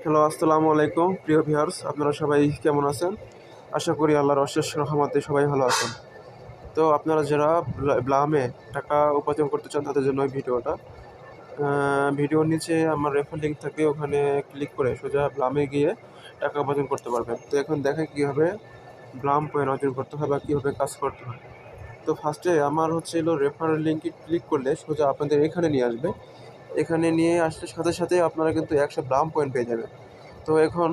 Hello, আসসালামু আলাইকুম প্রিয় ভিউয়ার্স, আপনারা সবাই কেমন আছেন? আশা করি আল্লাহর অশেষ রহমতে সবাই ভালো আছেন। তো আপনারা যারা ব্লামে টাকা উপার্জন করতে চান তাদের জন্য এই ভিডিওটা। ভিডিওর নিচে আমার রেফার লিঙ্ক থাকে, ওখানে ক্লিক করে সোজা ব্লামে গিয়ে টাকা উপার্জন করতে পারবেন। তো এখন দেখেন কীভাবে ব্লাম পয়েন্ট অর্জন করতে হয় বা কীভাবে কাজ করতে হয়। তো ফার্স্টে আমার রেফার লিঙ্কে ক্লিক করলে সোজা আপনাদের এখানে নিয়ে আসবে। এখানে নিয়ে আসলে সাথে সাথে আপনারা কিন্তু 100 ব্লাম পয়েন্ট পেয়ে যাবেন। তো এখন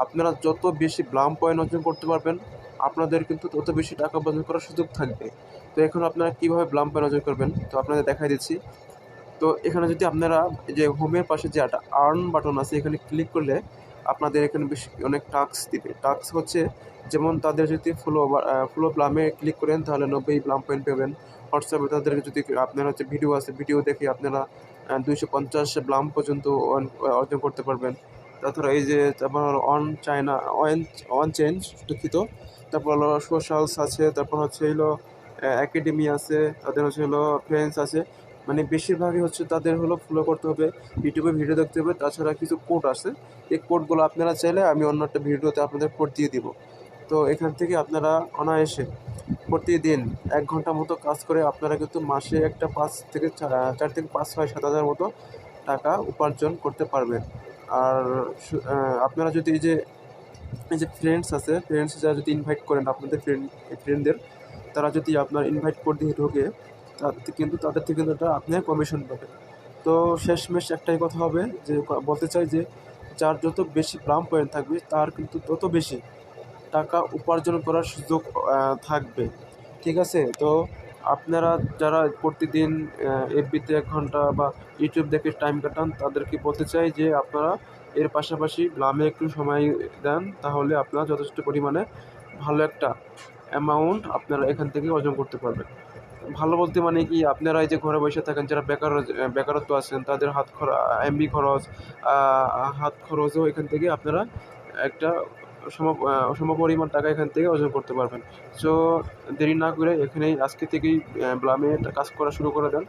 আপনারা যত বেশি ব্লাম পয়েন্ট অর্জন করতে পারবেন, আপনাদের কিন্তু তত বেশি টাকা উপার্জন করার সুযোগ থাকবে। তো এখন আপনারা কীভাবে ব্লাম পয়েন্ট অর্জন করবেন, তো আপনাদের দেখাই দিচ্ছি। তো এখানে যদি আপনারা এই যে হোমের পাশে যে একটা আর্ন বাটন আছে, এখানে ক্লিক করলে আপনাদের এখানে বেশি অনেক টাস্ক দিবে। টাস্ক হচ্ছে যেমন তাদের যদি ফলো ব্লামে ক্লিক করেন তাহলে 90 ব্লাম পয়েন্ট পাবেন। হোয়াটসঅ্যাপে তাদের যদি আপনারা ভিডিও আছে, ভিডিও দেখে আপনারা 250 ব্লাম পর্যন্ত অর্জন করতে পারবেন। তাছাড়া এই যে তারপর অন চেঞ্জ, দুঃখিত। তারপর হলো সোশ্যালস আছে, তারপর একাডেমি আছে, তাদের ফ্রেন্ডস আছে। মানে বেশিরভাগই তাদের ফলো করতে হবে, ইউটিউবে ভিডিও দেখতে হবে। তাছাড়া কিছু কোড আছে, এই কোডগুলো আপনারা চাইলে আমি অন্য একটা ভিডিওতে আপনাদের কোড দিয়ে দিব। তো এখান থেকে আপনারা অনায়াসে প্রতিদিন 1 ঘন্টা মতো কাজ করে আপনারা কিন্তু মাসে একটা 4 থেকে 5, 6, 7 হাজার মতো টাকা উপার্জন করতে পারবেন। আর আপনারা যদি এই যে ফ্রেন্ডস আছে, ফ্রেন্ডস যারা যদি ইনভাইট করেন আপনাদের ফ্রেন্ডদের, তারা যদি আপনার ইনভাইট কোড দিয়ে ঢোকে, কিন্তু তাদের থেকে কিন্তু আপনি কমিশন পাবেন। তো শেষমেশ একটাই কথা হবে যে বলতে চাই যে যার যত বেশি ব্লাম পয়েন্ট থাকবে তার কিন্তু তত বেশি টাকা উপার্জন করার সুযোগ থাকবে। ঠিক আছে? তো আপনারা যারা প্রতিদিন এফবিতে 1 ঘন্টা বা ইউটিউব দেখে টাইম কাটান, তাদেরকে বলতে চাই যে আপনারা এর পাশাপাশি ব্লামে একটু সময় দেন, তাহলে আপনারা যথেষ্ট পরিমাণে ভালো একটা অ্যামাউন্ট আপনারা এখান থেকে অর্জন করতে পারবেন। ভালো বলতে মানে কি, আপনারা এই যে ঘরে বসে থাকেন, যারা বেকারত্ব আছেন, তাদের এমবি খরচ, হাত খরচও এখান থেকে আপনারা একটা সমপরিমাণ টাকা এখান থেকে অর্জন করতে পারবেন। সো দেরি না করে এখানেই আজকে থেকেই ব্লামে কাজ করা শুরু করে দেন।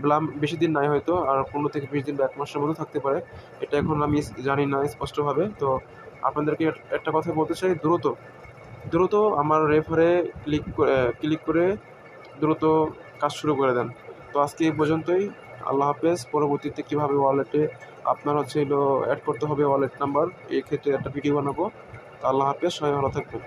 ব্লাম বেশি দিন নাই, হয়তো আর 15 থেকে 20 দিন বা 1 মাসের মতো থাকতে পারে। এটা এখন আমি জানি না স্পষ্টভাবে। তো আপনাদেরকে একটা কথা বলতে চাই, দ্রুত আমার রেফারে ক্লিক করে দ্রুত কাজ শুরু করে দেন। তো আজকে এই পর্যন্তই। আল্লাহ হাফেজ। পরবর্তীতে কীভাবে ওয়ালেটে আপনার অ্যাড করতে হবে ওয়ালেট নাম্বার, এই ক্ষেত্রে একটা ভিডিও বানাবো। তো আল্লাহ হাফেজ, সবাই ভালো থাকবেন।